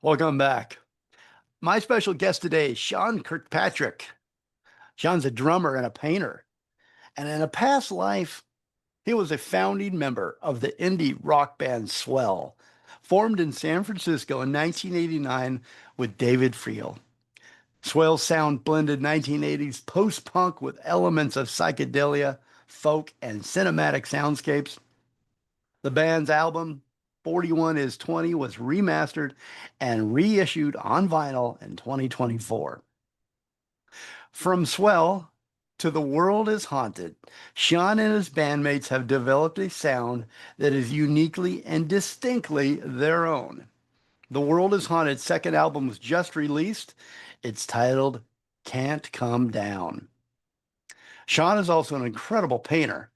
Welcome back. My special guest today is Sean Kirkpatrick. Sean's a drummer and a painter. And in a past life, he was a founding member of the indie rock band Swell, formed in San Francisco in 1989 with David Friel. Swell's sound blended 1980s post-punk with elements of psychedelia, folk, and cinematic soundscapes. The band's album, 41 is 20, was remastered and reissued on vinyl in 2024. From Swell to The World is Haunted, Sean and his bandmates have developed a sound that is uniquely and distinctly their own. The World is Haunted's second album was just released. It's titled Can't Come Down. Sean is also an incredible painter.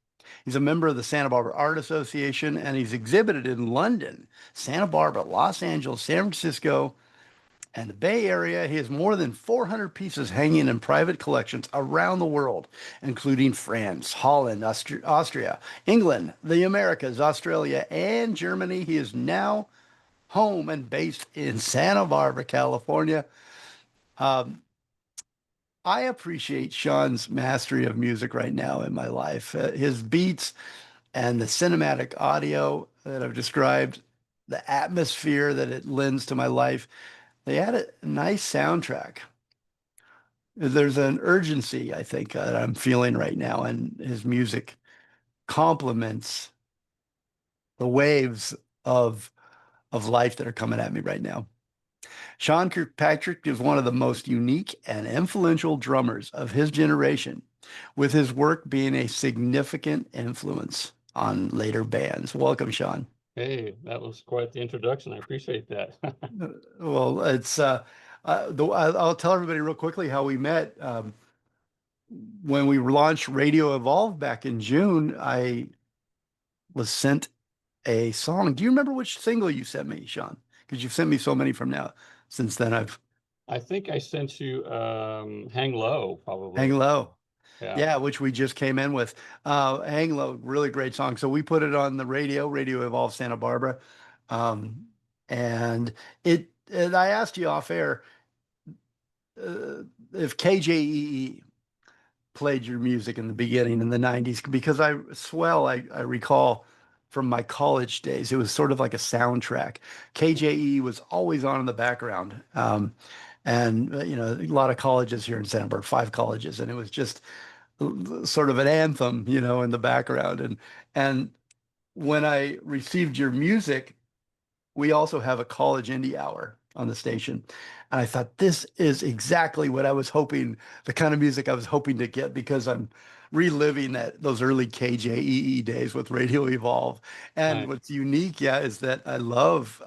He's a member of the Santa Barbara Art Association, and he's exhibited in London, Santa Barbara, Los Angeles, San Francisco, and the Bay Area. He has more than 400 pieces hanging in private collections around the world, including France, Holland, Austria, England, the Americas, Australia, and Germany. He is now home and based in Santa Barbara, California. Um, I appreciate Sean's mastery of music right now in my life. His beats and the cinematic audio that I've described, the atmosphere that it lends to my life, they had a nice soundtrack. There's an urgency, I think, that I'm feeling right now, and his music complements the waves of life that are coming at me right now. Sean Kirkpatrick is one of the most unique and influential drummers of his generation, with his work being a significant influence on later bands. Welcome, Sean. Hey, that was quite the introduction. I appreciate that. Well, I'll tell everybody real quickly how we met. When we launched Radio Evolve back in June, I was sent a song. Do you remember which single you sent me, Sean? Because you've sent me so many from now. Since then, I've I think I sent you Hang Low, Hang probably. Low. Yeah. Yeah, which we just came in with. Hang Low, really great song. So we put it on the radio, Radio Evolve Santa Barbara. Um, and and I asked you off air if KJEE played your music in the beginning in the 90s, because I recall from my college days, it was sort of like a soundtrack. KJE was always on in the background. And, a lot of colleges here in Santa Barbara, 5 colleges, and it was just sort of an anthem, in the background. And when I received your music, we also have a college indie hour on the station. And I thought, this is exactly what I was hoping, the kind of music I was hoping to get, because I'm reliving those early KJEE days with Radio Evolve. And Nice. what's unique, yeah, is that I love,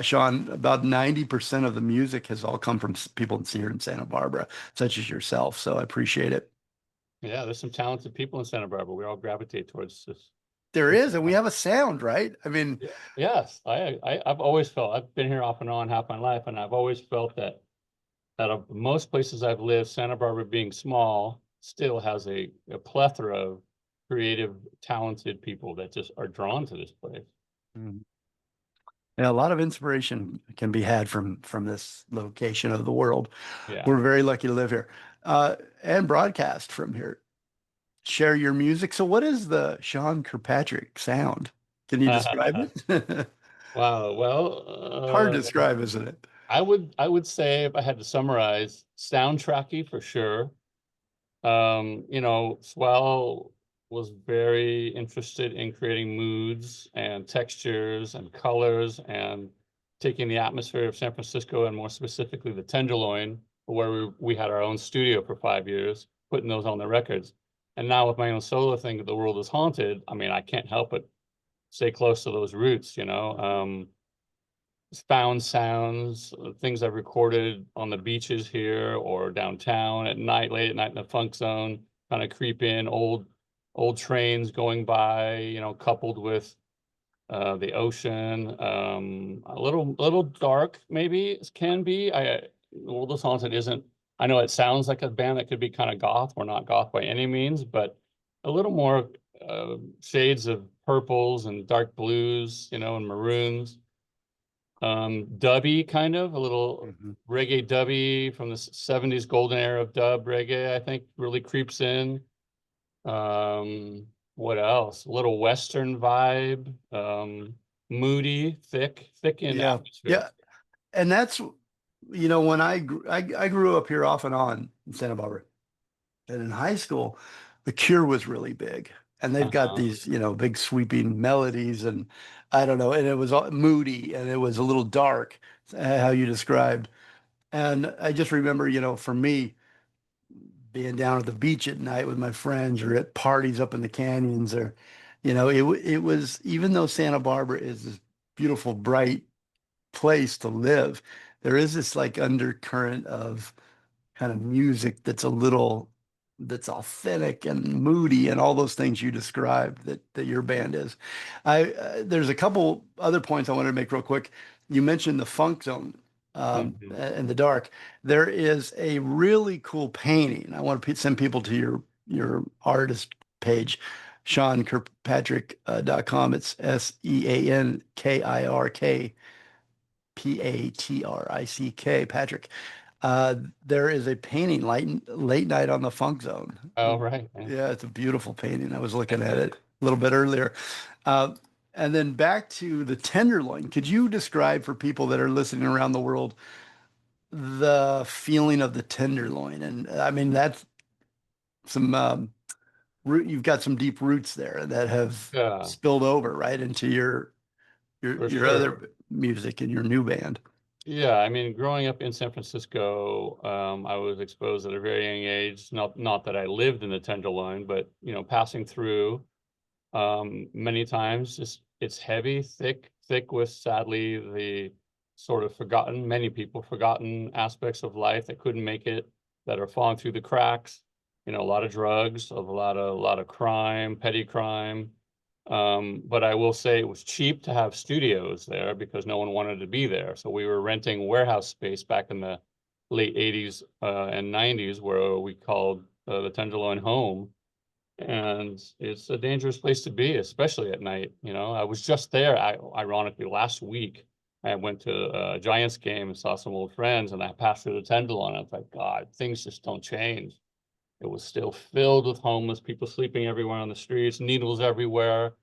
Sean, about 90% of the music has all come from people here in Santa Barbara, such as yourself. So I appreciate it. Yeah, there's some talented people in Santa Barbara. We all gravitate towards There this is, and we have a sound, right? I mean, Yeah. Yes, I've always felt I've been here off and on half my life, and I've always felt that of most places I've lived, Santa Barbara being small, still has a plethora of creative, talented people that just are drawn to this place. mm, yeah, a lot of inspiration can be had from this location of the world. Yeah. We're very lucky to live here, and broadcast from here. Share your music. So, what is the Sean Kirkpatrick sound? Can you describe it? Wow. Hard to Well, describe, isn't it? I would say if I had to summarize, soundtracky for sure. Swell was very interested in creating moods and textures and colors and taking the atmosphere of San Francisco and more specifically the Tenderloin, where we had our own studio for 5 years, putting those on the records. And now with my own solo thing, The World is Haunted, I mean, I can't help but stay close to those roots. Found sounds, things I've recorded on the beaches here or downtown at night, late at night in the funk zone, kind of creep in old trains going by, coupled with the ocean. A little dark, maybe it can be. World is Haunted isn't. I know it sounds like a band that could be kind of goth. We're not goth by any means, but a little more shades of purples and dark blues, and maroons. dubby kind of, a little Mhm. reggae dubby from the 70s golden era of dub reggae, I think really creeps in. What else? A little Western vibe, moody, thick in Yeah. atmosphere. Yeah. And that's, when I grew up here off and on in Santa Barbara. And in high school, The Cure was really big. And they've got Uh-huh. these, big sweeping melodies and I don't know, and it was all moody and it was a little dark, how you described. And I just remember, for me, being down at the beach at night with my friends or at parties up in the canyons or, it was, even though Santa Barbara is this beautiful, bright place to live, there is this like undercurrent of kind of music that's authentic and moody and all those things you described that your band is. There's a couple other points I wanted to make real quick. You mentioned the funk zone Mhm. in the dark. There is a really cool painting. I want to send people to your artist page, SeanKirkpatrick.com. It's SeanKirkpatrick, Patrick. There is a painting, late night on the Funk Zone. Oh, right. Yeah. Yeah, it's a beautiful painting. I was looking at it a little bit earlier. Uh, and then back to the Tenderloin. Could you describe for people that are listening around the world the feeling of the Tenderloin? And I mean, that's some root. You've got some deep roots there that have Yeah, spilled over right into your for your sure. other music and your new band. Yeah, I mean, growing up in San Francisco, I was exposed at a very young age. Not that I lived in the Tenderloin, but passing through many times. Just it's heavy, thick with sadly the sort of forgotten, many people forgotten aspects of life that couldn't make it, that are falling through the cracks. A lot of drugs, a lot of crime, petty crime. But I will say it was cheap to have studios there because no one wanted to be there. So we were renting warehouse space back in the late 80s and 90s where we called the Tenderloin home. And it's a dangerous place to be, especially at night. I was just there, ironically, last week. I went to a Giants game and saw some old friends, and I passed through the Tenderloin. I was like, God, things just don't change. It was still filled with homeless people sleeping everywhere on the streets, needles everywhere.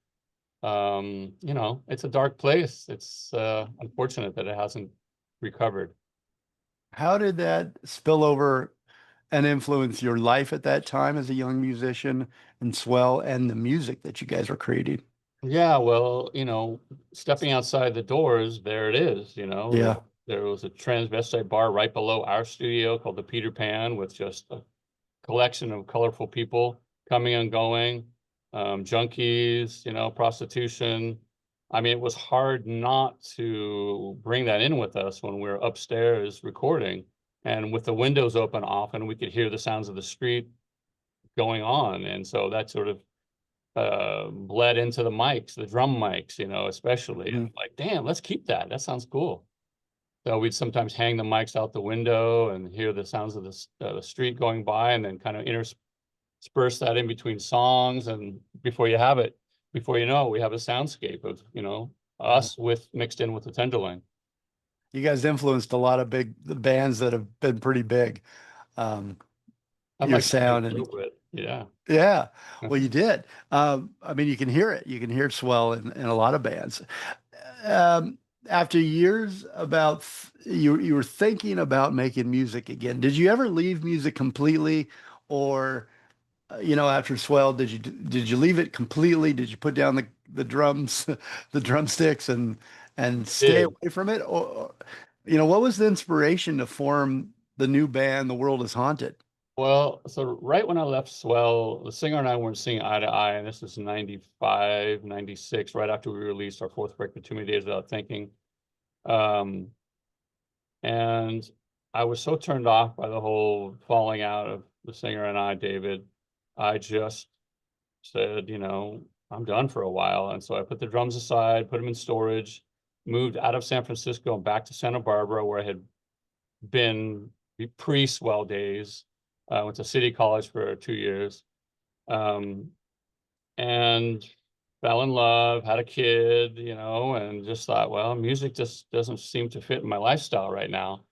It's a dark place. It's unfortunate that it hasn't recovered. How did that spill over and influence your life at that time as a young musician and Swell and the music that you guys were creating? Yeah, well, stepping outside the doors, there it is, Yeah. there was a transvestite bar right below our studio called the Peter Pan with just a collection of colorful people coming and going, junkies, prostitution. I mean, it was hard not to bring that in with us when we were upstairs recording. And with the windows open often, we could hear the sounds of the street going on. And so that sort of bled into the mics, the drum mics, especially. And Mhm. like, damn, let's keep that. That sounds cool. So we'd sometimes hang the mics out the window and hear the sounds of the street going by, and then kind of intersperse that in between songs. And before you know it, we have a soundscape of Yeah. us with mixed in with the Tenderloin. You guys influenced a lot of the bands that have been pretty big. Um, I'd your like to think sound a and little bit. Yeah. yeah, well, you did. I mean, you can hear it. You can hear Swell in a lot of bands. Um, After years you were thinking about making music again. Did you ever leave music completely, or after Swell, did you leave it completely? Did you put down the drums, the drumsticks, and stay Did. away from it? Or, what was the inspiration to form the new band, The World Is Haunted? Well, so right when I left Swell, the singer and I weren't seeing eye to eye, and this was 95, 96, right after we released our fourth record, Too Many Days Without Thinking. Um, and I was so turned off by the whole falling out of the singer and I, David. I just said, I'm done for a while. And so I put the drums aside, put them in storage, moved out of San Francisco and back to Santa Barbara, where I had been pre-Swell days. Went to City College for 2 years. Um, and fell in love, had a kid, you know, and just thought, well, music just doesn't seem to fit in my lifestyle right now.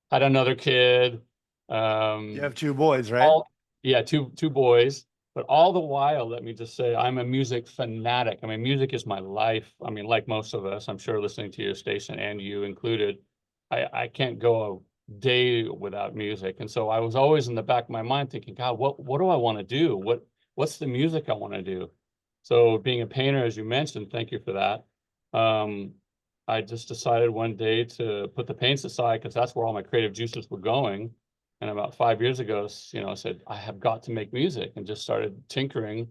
Had another kid. You Um, have two boys, right? all yeah, two boys. But all the while, let me just say, I'm a music fanatic. I mean, music is my life. I mean, like most of us, I'm sure listening to your station and you included, I can't go a day without music. And so I was always in the back of my mind thinking, God, what do I want to do? What's the music I want to do? So being a painter, as you mentioned, thank you for that. I just decided one day to put the paints aside because that's where all my creative juices were going. And about 5 years ago, you know, I said, I have got to make music, and just started tinkering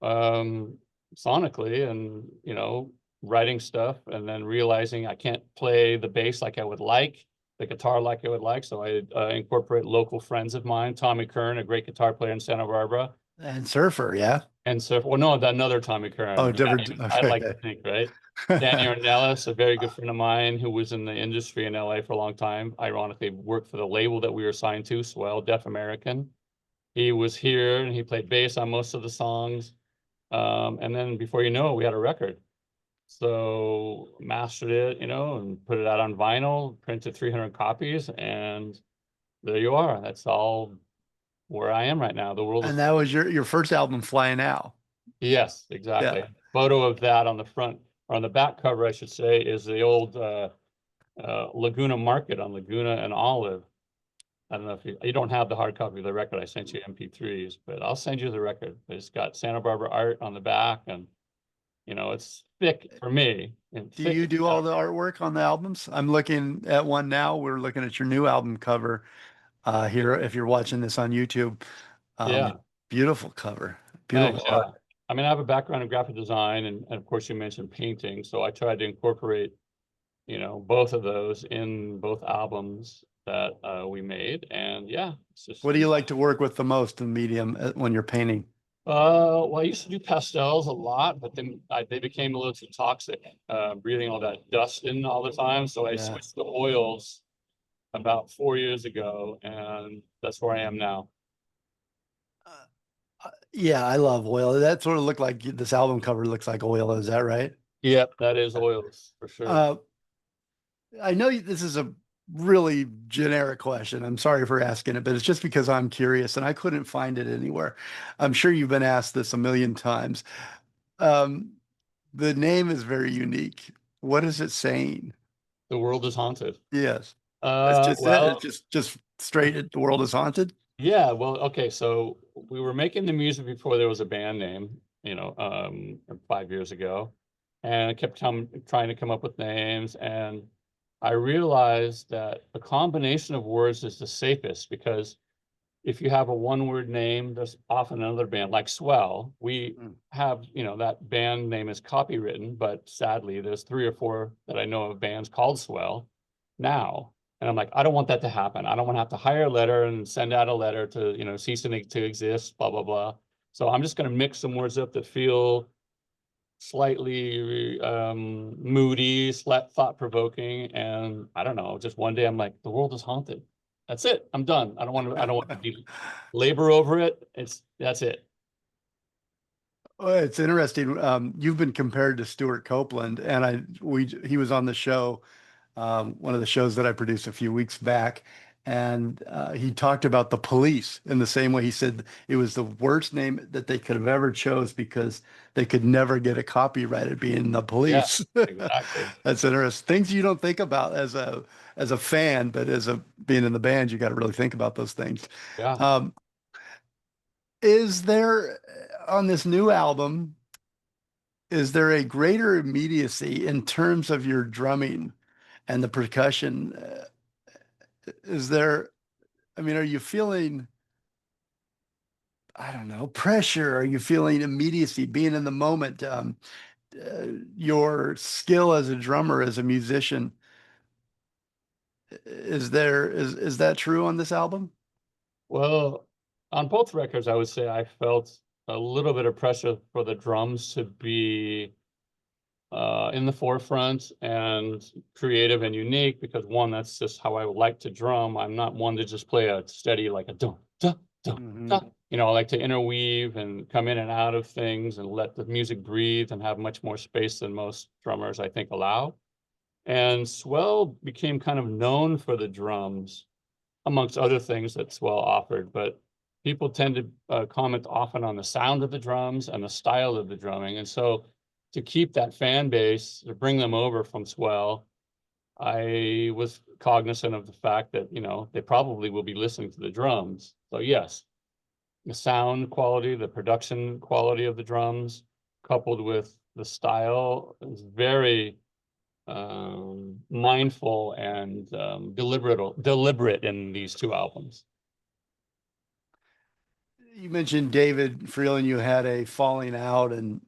um, sonically and, you know, writing stuff, and then realizing I can't play the bass like I would like, the guitar like I would like. So I incorporate local friends of mine, Tommy Kern, a great guitar player in Santa Barbara. And surfer, yeah. And so, well, no, another Tommy Oh, Kern. different. I'd like Okay. to think, right? Danny Ornelas, a very good friend of mine who was in the industry in LA for a long time, ironically worked for the label that we were signed to, Swell, Deaf American. He was here and he played bass on most of the songs. And then before you know it, we had a record. So mastered it, you know, and put it out on vinyl, printed 300 copies, and there you are. That's all where I am right now. The world is, And that was your first album, Fly Now. yes, Yeah. exactly. Photo of that on the front, or on the back cover, I should say, is the old Laguna Market on Laguna and Olive. I don't know if you don't have the hard copy of the record. I sent you MP3s, but I'll send you the record. It's got Santa Barbara art on the back, and you know, it's thick for me and Do thick. you do all the artwork on the albums? I'm looking at one now. We're looking at your new album cover here. If you're watching this on YouTube, Yeah, beautiful cover, thanks. beautiful Yeah. art. I mean, I have a background in graphic design, and of course you mentioned painting. So I tried to incorporate, you know, both of those in both albums that we made. And yeah, it's just, What do you like to work with the most in medium when you're painting? well, I used to do pastels a lot, but then they became a little too toxic, breathing all that dust in all the time. So I Yeah. switched to oils about 4 years ago, and that's where I am now. Yeah, I love oil. That sort of looked like this album cover looks like oil. Is that right? Yep, that is oils for sure. Uh, I know this is a really generic question. I'm sorry for asking it, but it's just because I'm curious and I couldn't find it anywhere. I'm sure you've been asked this a million times. Um, the name is very unique. What is it saying? The world is haunted. Yes, that's just it. It's Well, just straight. The world is haunted. yeah, well, okay, so we were making the music before there was a band name, you know, 5 years ago, and I kept trying to come up with names, and I realized that a combination of words is the safest, because if you have a one-word name, there's often another band like Swell. We Mm. have, you know, that band name is copywritten, but sadly, there's 3 or 4 that I know of bands called Swell now. And I'm like, I don't want that to happen. I don't want to have to hire a letter and send out a letter to, you know, cease to exist, blah, blah, blah. So I'm just going to mix some words up that feel slightly moody, thought-provoking, and I don't know. Just one day, I'm like, the world is haunted. That's it. I'm done. I don't want to. I don't want to be labor over it. That's it. Oh, it's interesting. You've been compared to Stuart Copeland, and he was on the show, one of the shows that I produced a few weeks back, and he talked about the Police in the same way. He said it was the worst name that they could have ever chose because they could never get a copyrighted being the Yeah, Police. exactly. That's interesting. Things you don't think about as a fan, but as a being in the band, you got to really think about those things. Yeah. Um, is there on this new album? Is there a greater immediacy in terms of your drumming and the percussion? Is there, I mean, are you feeling, I don't know, pressure? Are you feeling immediacy, being in the moment? Your skill as a drummer, as a musician, is that true on this album? Well, on both records, I would say I felt a little bit of pressure for the drums to be in the forefront and creative and unique, because one, that's just how I would like to drum. I'm not one to just play a steady like a dum dum dum Hmm. dum. I like to interweave and come in and out of things and let the music breathe and have much more space than most drummers, I think, allow. And Swell became kind of known for the drums, amongst other things that Swell offered, but people tend to comment often on the sound of the drums and the style of the drumming. And so to keep that fan base, to bring them over from Swell, I was cognizant of the fact that, they probably will be listening to the drums. So yes, the sound quality, the production quality of the drums, coupled with the style, is very mindful and deliberate in these two albums. You mentioned David Freeland. You had a falling out and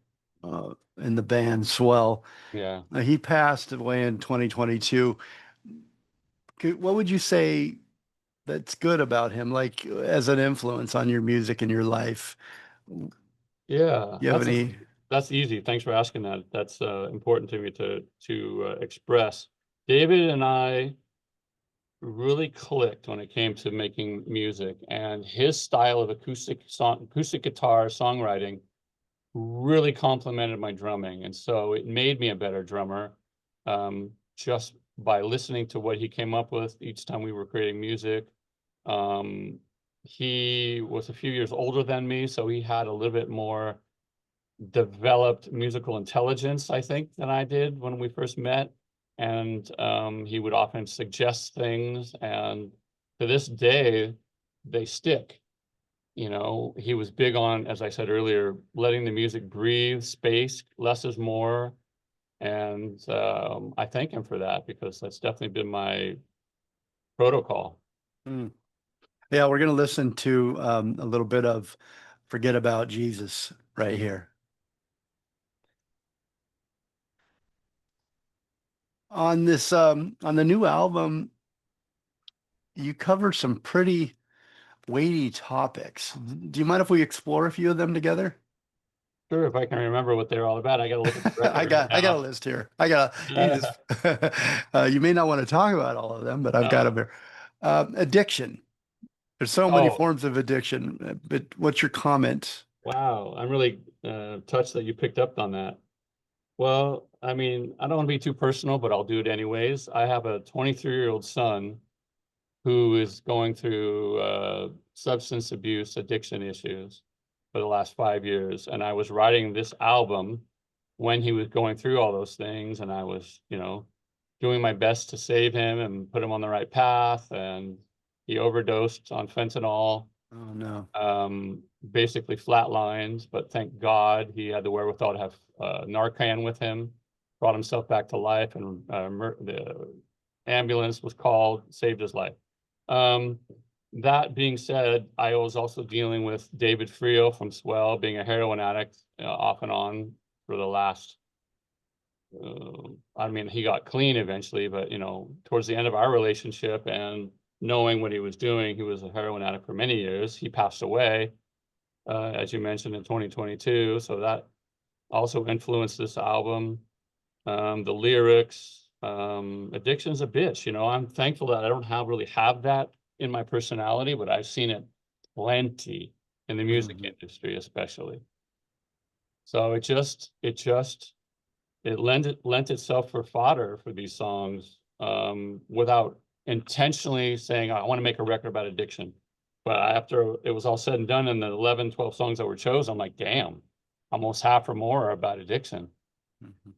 in the band Swell. Yeah. He passed away in 2022. What would you say that's good about him, like as an influence on your music and your life? Yeah, You have any? that's easy. Thanks for asking that. That's important to me to express. David and I really clicked when it came to making music, and his style of acoustic guitar songwriting really complemented my drumming, and so it made me a better drummer, just by listening to what he came up with each time we were creating music. Um, he was a few years older than me, so he had a little bit more developed musical intelligence, I think, than I did when we first met. And he would often suggest things, and to this day, they stick. He was big on, as I said earlier, letting the music breathe, space, less is more. And I thank him for that, because that's definitely been my protocol. Mm. Yeah, we're going to listen to a little bit of Forget About Jesus right here. On the new album, you cover some pretty weighty topics. Do you mind if we explore a few of them together? Sure, if I can remember what they're all about. I got to look at the record right I got a now. list here. You just you may not want to talk about all of them, but I've got them here. Addiction. There's so many Oh, forms of addiction, but what's your comment? wow. I'm really touched that you picked up on that. Well, I mean, I don't want to be too personal, but I'll do it anyways. I have a 23-year-old son who is going through substance abuse addiction issues for the last 5 years. And I was writing this album when he was going through all those things. And I was, doing my best to save him and put him on the right path. And he overdosed on fentanyl, Oh no. basically flatlined, but thank God he had the wherewithal to have Narcan with him, brought himself back to life, and the ambulance was called, saved his life. Um, that being said, I was also dealing with David Frio from Swell, being a heroin addict off and on for the last, I mean, he got clean eventually, but, towards the end of our relationship and knowing what he was doing, he was a heroin addict for many years. He passed away, as you mentioned, in 2022. So that also influenced this album. The lyrics, addiction's a bitch. I'm thankful that I don't really have that in my personality, but I've seen it plenty in the music Mhm. industry, especially. So it lent itself for fodder for these songs, without intentionally saying, I want to make a record about addiction. But after it was all said and done, and the 11, 12 songs that were chosen, I'm like, damn, almost half or more are about addiction. Mhm.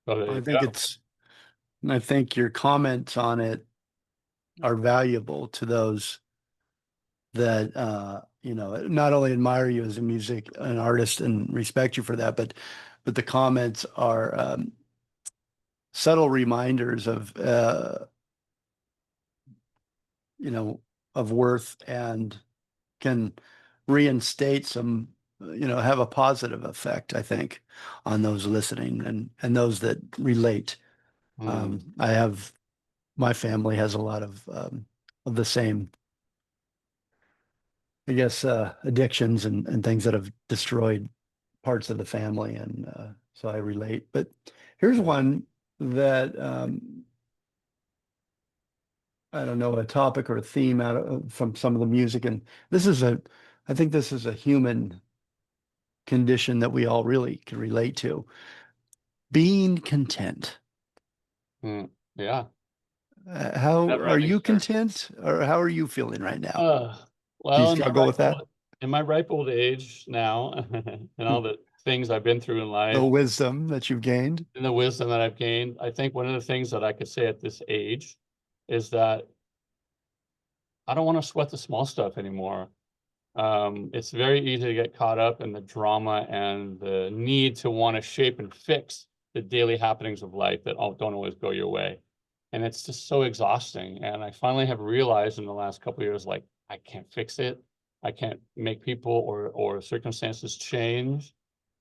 So there I you think go. it's, I think your comments on it are valuable to those that not only admire you as a music an artist and respect you for that, but the comments are subtle reminders of you know of worth and can reinstate some have a positive effect, I think, on those listening and those that relate. Hmm. I have my family has a lot of the same, I guess, addictions and things that have destroyed parts of the family, and so I relate. But here's Yeah. one that I don't know, a topic or a theme out of from some of the music, and this is I think this is a human condition that we all really can relate to. Being content. Mm, yeah, How never are ending you search. content, or how are you feeling right now? Uh, Do you well, struggle with that? in my ripe old age now, and all the things I've been through in The life, wisdom that you've gained? and the wisdom that I've gained, I think one of the things that I could say at this age is that I don't want to sweat the small stuff anymore. It's very easy to get caught up in the drama and the need to want to shape and fix the daily happenings of life that don't always go your way. And it's just so exhausting. And I finally have realized in the last couple of years, like, I can't fix it. I can't make people or circumstances change.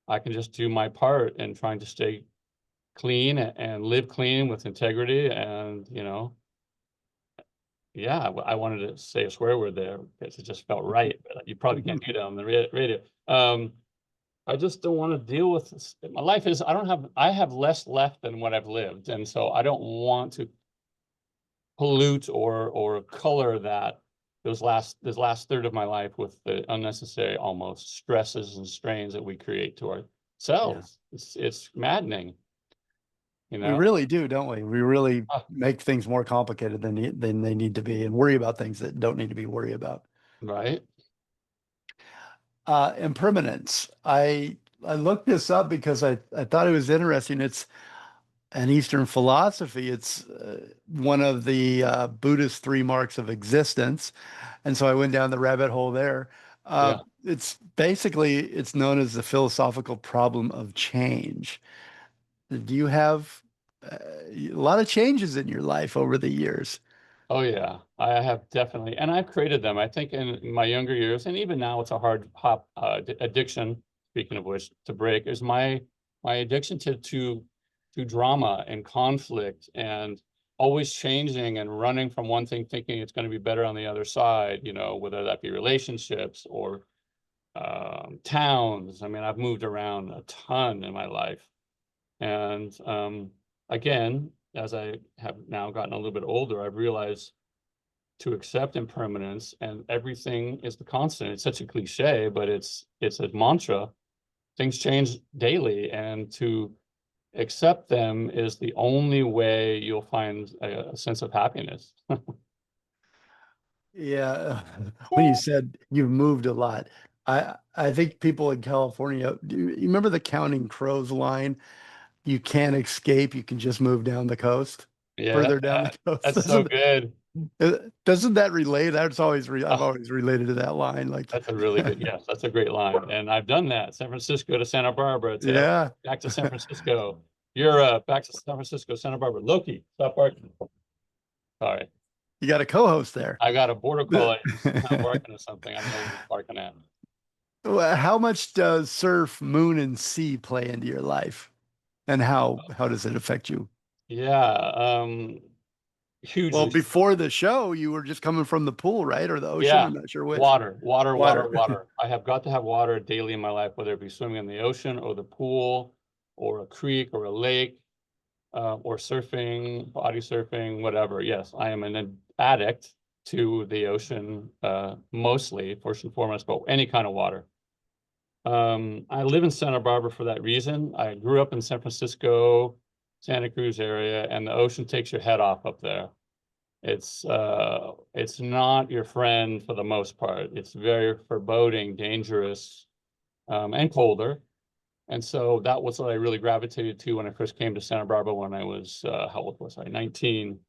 I can just do my part in trying to stay clean and live clean with integrity. And, yeah, I wanted to say a swear word there because it just felt right, but you probably can't do that on the radio. I just don't want to deal with this. My life is, I have less left than what I've lived. And so I don't want to pollute or color this last third of my life with the unnecessary almost stresses and strains that we create to Yeah. ourselves. It's maddening, you We know? really do, don't we? We really Ah, make things more complicated than they need to be and worry about things that don't need to be worried about. right? Impermanence. I looked this up because I thought it was interesting. It's an Eastern philosophy. It's one of the Buddhist three marks of existence. And so I went down the rabbit hole there. Yeah. It's basically it's known as the philosophical problem of change. Do you have a lot of changes in your life over the years? Oh yeah, I have definitely, and I've created them. I think in my younger years, and even now, it's a hard addiction. Speaking of which, to break is my addiction to drama and conflict and always changing and running from one thing, thinking it's going to be better on the other side. Whether that be relationships or towns. I mean, I've moved around a ton in my life, and again, as I have now gotten a little bit older, I've realized to accept impermanence and everything is the constant. It's such a cliche, but it's a mantra. Things change daily, and to accept them is the only way you'll find a sense of happiness. Yeah, when you said you've moved a lot, I think people in California, do you remember the Counting Crows line? You can't escape, you can just move down the coast, Yeah, further down the coast. that's so good. Doesn't that relate? That's always I've Oh, always related to that line. Like, that's a really good, yes, that's a great line. And I've done that. San Francisco to Santa Barbara to LA, yeah, back to San Francisco. You're back to San Francisco, Santa Barbara. Loki, stop barking. Sorry. you got a co-host there. I got a border collie. He's kind of barking at something. I don't know what he's barking at. Well, how much does surf, moon, and sea play into your life, and how does it affect you? Yeah, Well, hugely so. before the show, you were just coming from the pool, right? Or the ocean? Yeah, I'm not sure which. water, water, water, Water. water. I have got to have water daily in my life, whether it be swimming in the ocean or the pool or a creek or a lake or surfing, body surfing, whatever. Yes, I am an addict to the ocean, mostly, first and foremost, but any kind of water. I live in Santa Barbara for that reason. I grew up in San Francisco, Santa Cruz area, and the ocean takes your head off up there. It's not your friend for the most part. It's very foreboding, dangerous, and colder. And so that was what I really gravitated to when I first came to Santa Barbara when I was how old was I? 19.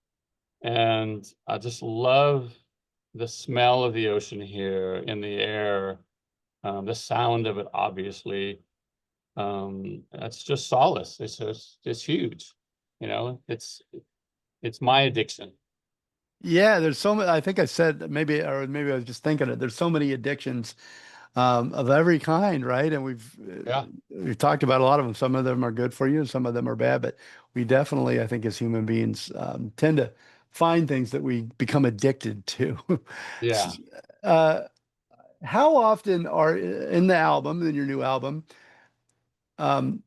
And I just love the smell of the ocean here in the air, the sound of it, obviously. That's just solace. It's huge. It's my addiction. Yeah, there's so many. I think I said maybe, or maybe I was just thinking it. There's so many addictions of every kind, right? And Yeah, we've talked about a lot of them. Some of them are good for you, and some of them are bad. But we definitely, I think, as human beings, tend to find things that we become addicted to. yeah. Uh, how often are in the album, in your new album, um,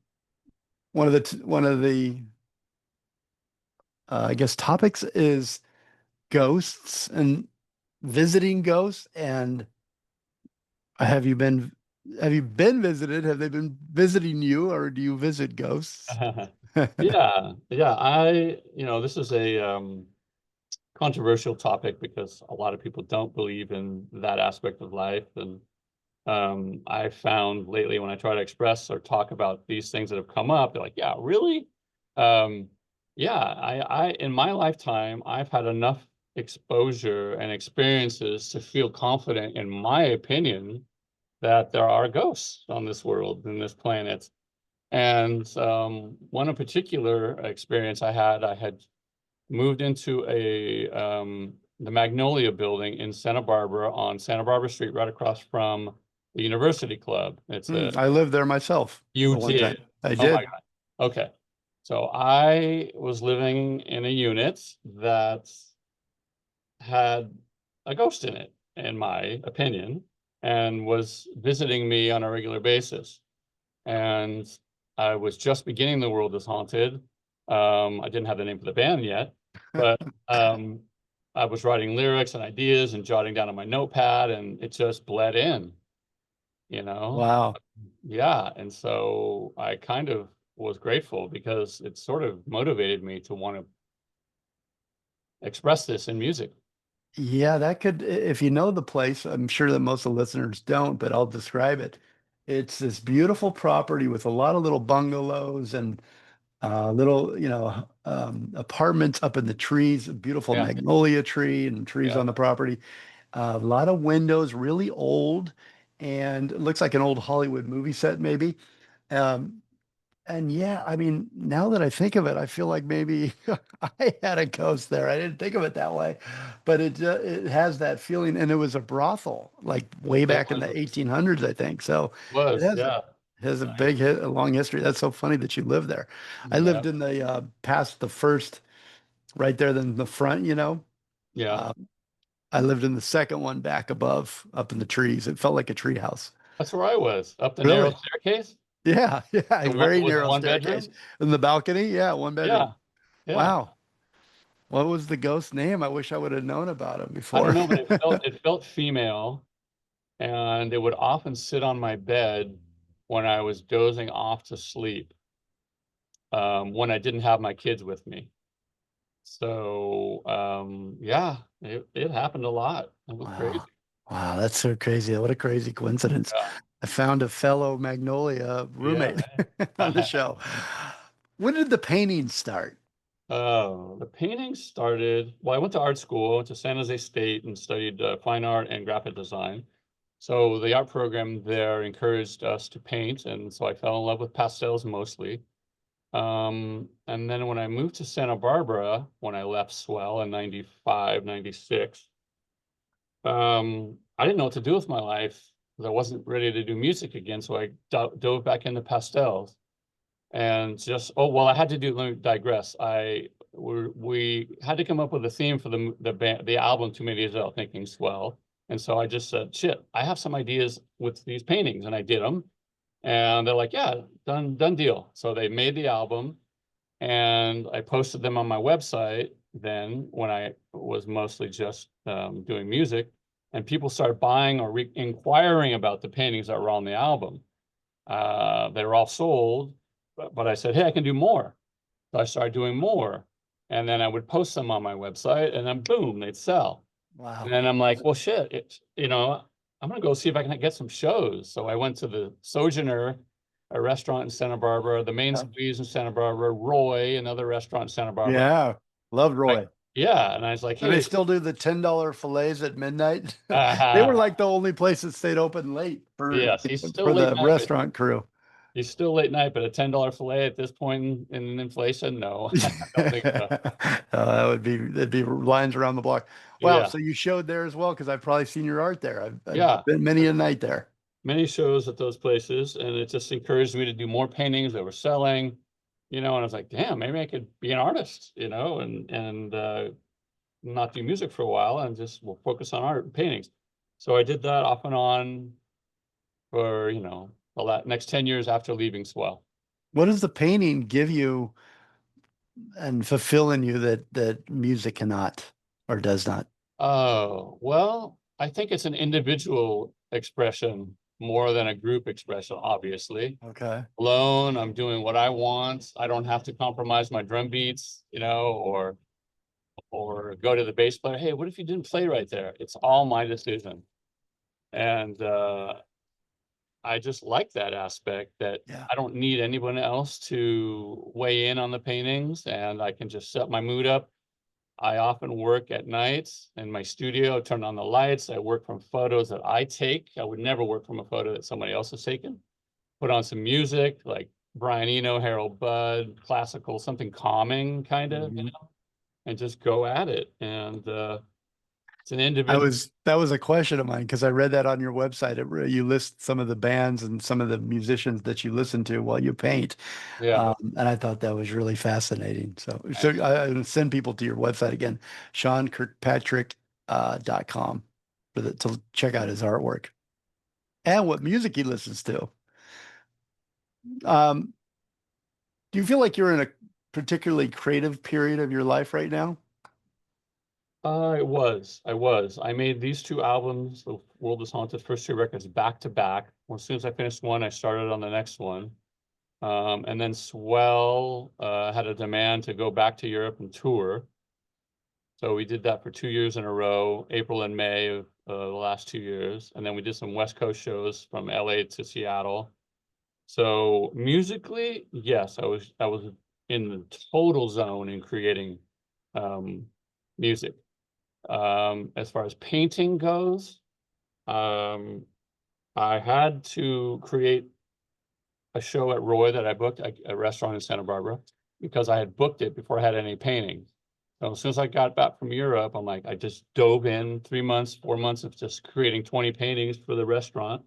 one of the I guess topics is ghosts and visiting ghosts and Have you been have you been visited? Have they been visiting you, or do you visit ghosts? Yeah, yeah. This is a controversial topic because a lot of people don't believe in that aspect of life. And I found lately when I try to express or talk about these things that have come up, they're like, yeah, really? Um, yeah, in my lifetime, I've had enough exposure and experiences to feel confident in my opinion that there are ghosts on this world, in this planet. And one in particular experience I had moved into the Magnolia building in Santa Barbara on Santa Barbara Street, right across from the University Club. It's a I lived there myself You for one time. did. I Oh my did. God. Okay. So I was living in a unit that had a ghost in it, in my opinion, and was visiting me on a regular basis. And I was just beginning The World is Haunted. I didn't have the name for the band yet, but um, I was writing lyrics and ideas and jotting down on my notepad, and it just bled in, you know? Wow. Yeah. And so I kind of was grateful because it sort of motivated me to want to express this in music. Yeah, that could, if you know the place, I'm sure that most of the listeners don't, but I'll describe it. It's this beautiful property with a lot of little bungalows and little, apartments up in the trees, a beautiful Yeah. magnolia tree and trees Yeah. on the property. A lot of windows, really old, and it looks like an old Hollywood movie set, maybe. Um, and yeah, I mean, now that I think of it, I feel like maybe I had a ghost there. I didn't think of it that way, but it has that feeling. And it was a brothel, like way It back in was, the 1800s, I think. So it was, has yeah. has a long history. That's so funny that you live there. I Yeah. lived in the past the first, right there, then the front. Yeah. Uh, I lived in the second one back above, up in the trees. It felt like a tree house. That's where I was, up the narrow Really? staircase. Yeah, yeah. A very Was it narrow one staircase. bedroom? In the balcony, yeah, one Yeah. bedroom. Yeah. Wow. What was the ghost name? I wish I would have known about him I don't before. know, but it felt female, and it would often sit on my bed when I was dozing off to sleep, when I didn't have my kids with me. So yeah, it happened a lot. It was Wow. crazy. Wow, that's so crazy. What a crazy coincidence. I found a fellow Magnolia Yeah. roommate on the Yeah. show. When did the painting start? Oh, the painting started. Well, I went to art school, I went to San Jose State and studied fine art and graphic design. So the art program there encouraged us to paint, and so I fell in love with pastels mostly. And then when I moved to Santa Barbara, when I left Swell in 95, 96, I didn't know what to do with my life because I wasn't ready to do music again. So I dove back into pastels and just, oh, well, I had to do, let me digress. We had to come up with a theme for the album Too Many Days Without Thinking Swell. And so I just said, shit, I have some ideas with these paintings, and I did them. And they're like, yeah, done deal. So they made the album, and I posted them on my website then when I was mostly just doing music, and people started buying or inquiring about the paintings that were on the album. They were all sold, but I said, hey, I can do more. So I started doing more. And then I would post them on my website, and then boom, they'd sell. And Wow. then I'm like, well, shit, I'm gonna go see if I can get some shows. So I went to the Sojourner, a restaurant in Santa Barbara, the Main Yeah. Squeeze in Santa Barbara, Roy, another restaurant in Santa Barbara. Yeah. Loved Like, Roy. yeah, and I was like, Do they hey, still do the $10 fillets at midnight? They were uh, like the only place that stayed open late yes, he's still for late the night, but restaurant crew. he's still late night, but a $10 fillet at this point in inflation, no, I don't think so. That would be there'd be lines around the block. Wow, Yeah, so you showed there as well because I've probably seen your art there. I've yeah. been many a night there. Many shows at those places, and it just encouraged me to do more paintings that were selling, and I was like, damn, maybe I could be an artist, and not do music for a while and just will focus on art and paintings. So I did that off and on for, the next 10 years after leaving Swell. What does the painting give you and fulfill in you that music cannot or does not? Oh, well, I think it's an individual expression more than a group expression, obviously. Okay. Alone, I'm doing what I want. I don't have to compromise my drum beats, or go to the bass player. Hey, what if you didn't play right there? It's all my decision. And I just like that aspect that Yeah. I don't need anyone else to weigh in on the paintings and I can just set my mood up. I often work at night in my studio, turn on the lights. I work from photos that I take. I would never work from a photo that somebody else has taken. Put on some music like Brian Eno, Harold Budd, classical, something calming kind of, Mhm. and just go at it. And it's an individual. That was a question of mine because I read that on your website. You list some of the bands and some of the musicians that you listen to while you paint. Yeah, And I thought that was really fascinating. So thanks. I send people to your website again, SeanKirkpatrick .com to check out his artwork and what music he listens to. Um, do you feel like you're in a particularly creative period of your life right now? I was. I made these two albums, The World is Haunted, first two records back to back. Well, as soon as I finished one, I started on the next one. And then Swell had a demand to go back to Europe and tour. So we did that for 2 years in a row, April and May of the last 2 years. And then we did some West Coast shows from LA to Seattle. So musically, yes, I was in the total zone in creating um, music. As far as painting goes, um, I had to create a show at Roy that I booked, a restaurant in Santa Barbara, because I had booked it before I had any paintings. So as soon as I got back from Europe, I'm like, I just dove in 3 months, 4 months of just creating 20 paintings for the restaurant.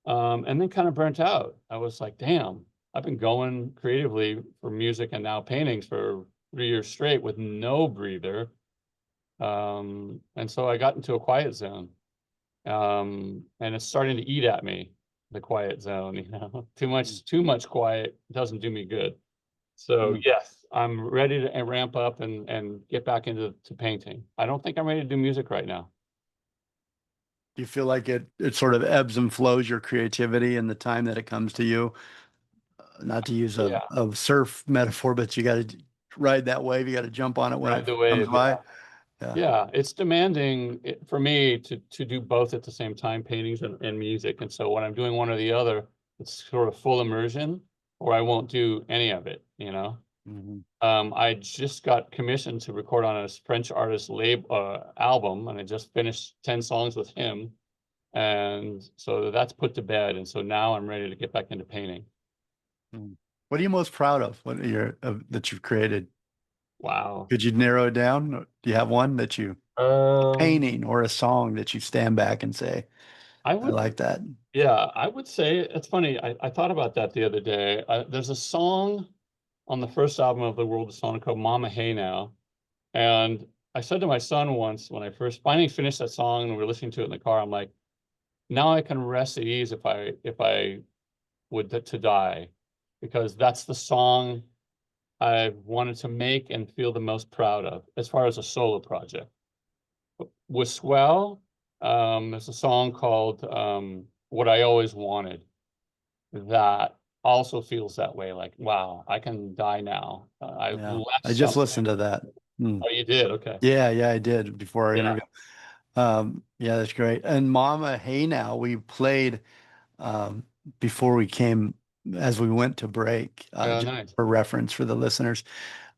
And then kind of burnt out. I was like, damn, I've been going creatively for music and now paintings for 3 years straight with no breather. And so I got into a quiet zone. And it's starting to eat at me, the quiet zone, too much quiet doesn't do me good. So Mm. yes, I'm ready to ramp up and get back into painting. I don't think I'm ready to do music right now. Do you feel like it sort of ebbs and flows your creativity in the time that it comes to you? Not to use Yeah, a surf metaphor, but you got to ride that wave. You got to jump on it when ride it the comes wave. by. Yeah. Yeah, it's demanding for me to do both at the same time, paintings and music. And so when I'm doing one or the other, it's sort of full immersion, or I won't do any of it. Mhm. I just got commissioned to record on a French artist album, and I just finished 10 songs with him. And so that's put to bed. And so now I'm ready to get back into painting. Mm. What are you most proud of? What are that you've created? Wow. Could you narrow it down? Do you have one a Um, painting or a song that you stand back and say, I I would, like that? yeah, I would say it's funny. I thought about that the other day. There's a song on the first album of The World of Sonic called Mama Hey Now. And I said to my son once when I first finally finished that song and we were listening to it in the car, I'm like, now I can rest at ease if I would to die, because that's the song I wanted to make and feel the most proud of as far as a solo project. With Swell, there's a song called What I Always Wanted that also feels that way. Like, wow, I can die now. I've Yeah. left I just something. listened to that. Hmm. Oh, you did? Okay. Yeah, I did before our Yeah. interview. Yeah, that's great. And Mama Hey Now, we played um, before we came, as we went to break, just Nice. for reference for the listeners.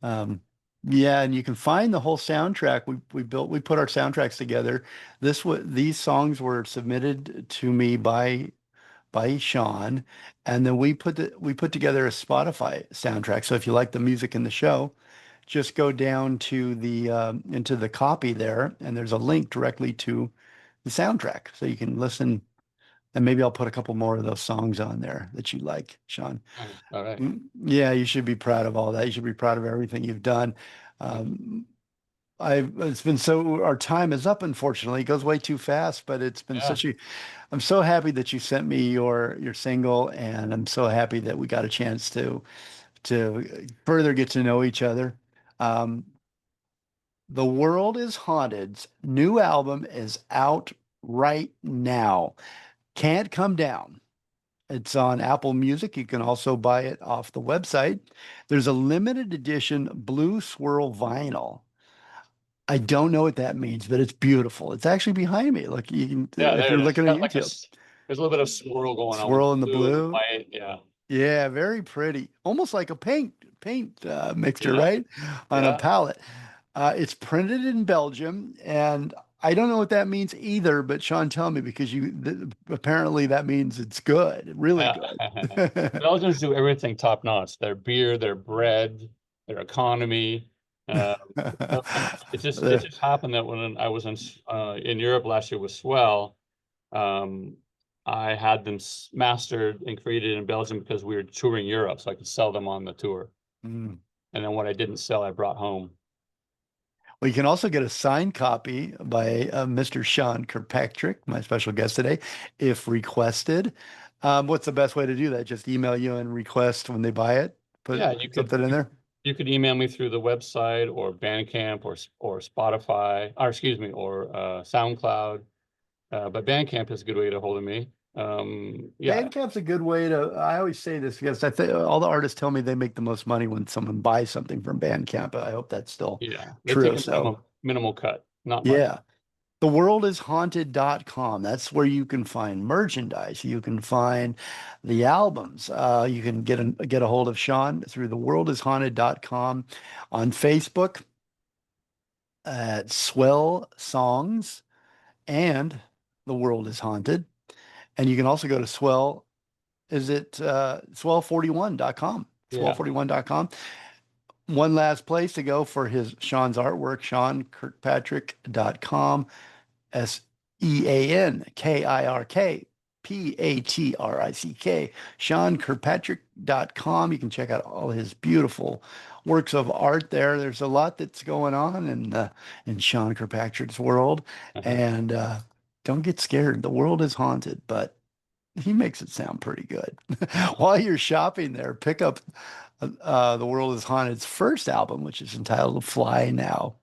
Um, yeah, and you can find the whole soundtrack. We put our soundtracks together. These songs were submitted to me by Sean, and then we put together a Spotify soundtrack. So if you like the music in the show, just go down to the into the copy there, and there's a link directly to the soundtrack, so you can listen. And maybe I'll put a couple more of those songs on there that you like, Sean. Nice. All right. Yeah, you should be proud of all that. You should be proud of everything you've done. Thank you. Um, it's been so, our time is up, unfortunately. It goes way too fast, but it's been Yeah. I'm so happy that you sent me your single, and I'm so happy that we got a chance to further get to know each other. Um, the World is Haunted's new album is out right now. Can't Come Down. It's on Apple Music. You can also buy it off the website. There's a limited edition blue swirl vinyl. I don't know what that means, but it's beautiful. It's actually behind me. Look, you can, Yeah, if there you're it is. It's looking at got like YouTube, there's a little bit of swirl going on with swirl in the blue and blue. white. Yeah. Yeah, very pretty. Almost like a paint mixture, Yeah. right? On a Yeah. palette. It's printed in Belgium, and I don't know what that means either, but Sean, tell me because apparently that means it's good, really Yeah. good. Belgians do everything top notch. Their beer, their bread, their economy. Uh, it Uh, just happened that when I was in Europe last year with Swell, um, I had them mastered and created in Belgium because we were touring Europe, so I could sell them on the tour. mm. And then what I didn't sell, I brought home. Well, you can also get a signed copy by Mr. Sean Kirkpatrick, my special guest today, if requested. What's the best way to do that? Just email you and request when they buy it? Yeah, Put something in there? you could email me through the website or Bandcamp or Spotify, or excuse me, or SoundCloud. But Bandcamp is a good way to hold of me. Yeah, Bandcamp's a good way to. I always say this because I think all the artists tell me they make the most money when someone buys something from Bandcamp. I hope that's still yeah. They take true. a So, minimal cut, not much. yeah. TheWorldIsHaunted.com. That's where you can find merchandise. You can find the albums. You can get a hold of Sean through TheWorldIsHaunted.com, on Facebook at Swell Songs and The World is Haunted. And you can also go to Swell. Is it swell41.com? Yeah. Swell41.com. One last place to go for Sean's artwork, SeanKirkpatrick.com. SeanKirkpatrick, SeanKirkpatrick.com. You can check out all his beautiful works of art there. There's a lot that's going on in Sean Kirkpatrick's world. Uh-huh. And don't get scared. The world is haunted, but he makes it sound pretty good. While you're shopping there, pick up The World is Haunted's first album, which is entitled Fly Now.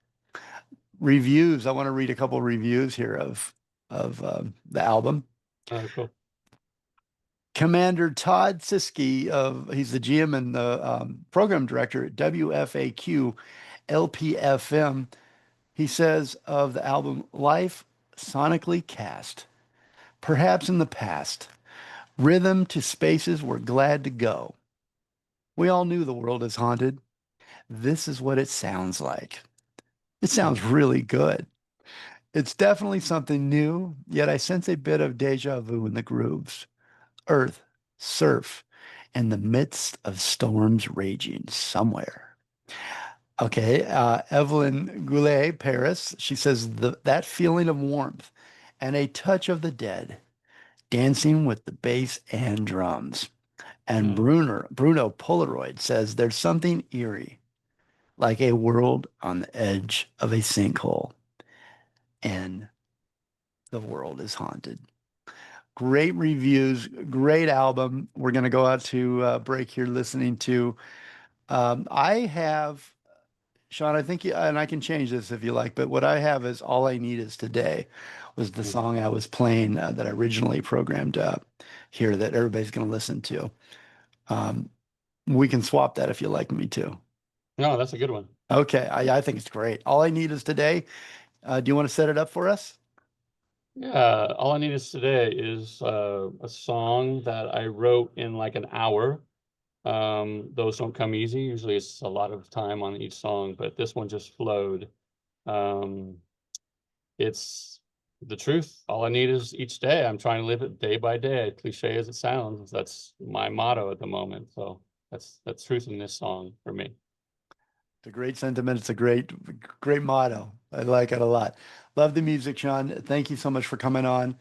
Reviews. I want to read a couple of reviews here of the album. Cool. Commander Todd Siskey he's the GM and the program director at WFAQ LPFM. He says of the album, life sonically cast, perhaps in the past, rhythm to spaces we're glad to go. We all knew the world is haunted. This is what it sounds like. It sounds really good. It's definitely something new, yet I sense a bit of deja vu in the grooves. Earth, surf, in the midst of storms raging somewhere. Okay, Evelyn Goulet, Paris, she says that feeling of warmth and a touch of the dead, dancing with the bass and drums. And Mm. Bruno Polaroid says there's something eerie, like a world on the edge of a sinkhole, and the world is haunted. Great reviews, great album. We're going to go out to break here listening to. I have, Sean, I think, and I can change this if you like, but what I have is All I Need Is Today was the Mm. song I was playing that I originally programmed here that everybody's going to listen to. Um, we can swap that if you like me to. No, that's a good one. Okay, I think it's great. All I Need Is Today. Do you want to set it up for us? Yeah, All I Need Is Today is a song that I wrote in like an hour. Those don't come easy. Usually it's a lot of time on each song, but this one just flowed. Um, it's the truth. All I need is each day. I'm trying to live it day by day, cliche as it sounds. That's my motto at the moment. So that's truth in this song for me. It's a great sentiment. It's a great motto. I like it a lot. Love the music, Sean. Thank you so much for coming on.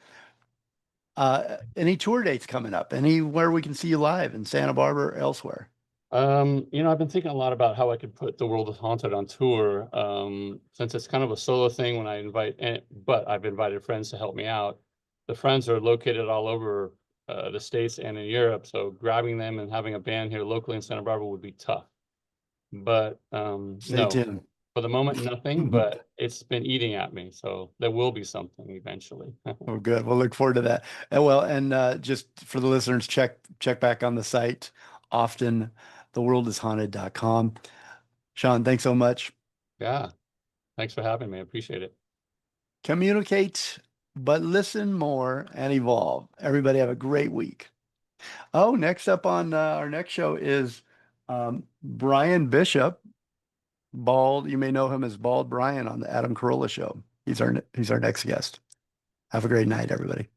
Any tour dates coming up? Anywhere we can see you live in Santa Barbara or elsewhere? I've been thinking a lot about how I could put The World is Haunted on tour. Since it's kind of a solo thing when I but I've invited friends to help me out. The friends are located all over the States and in Europe, so grabbing them and having a band here locally in Santa Barbara would be tough. But Stay no, tuned. For the moment, nothing, but it's been eating at me, so there will be something eventually. Oh, good. We'll look forward to that. And well, and just for the listeners, check back on the site often, theworldishaunted.com. Sean, thanks so much. Yeah, thanks for having me. I appreciate it. Communicate, but listen more and evolve. Everybody have a great week. Oh, next up on our next show is Brian Bishop, Bald. You may know him as Bald Brian on the Adam Carolla Show. He's our next guest. Have a great night, everybody.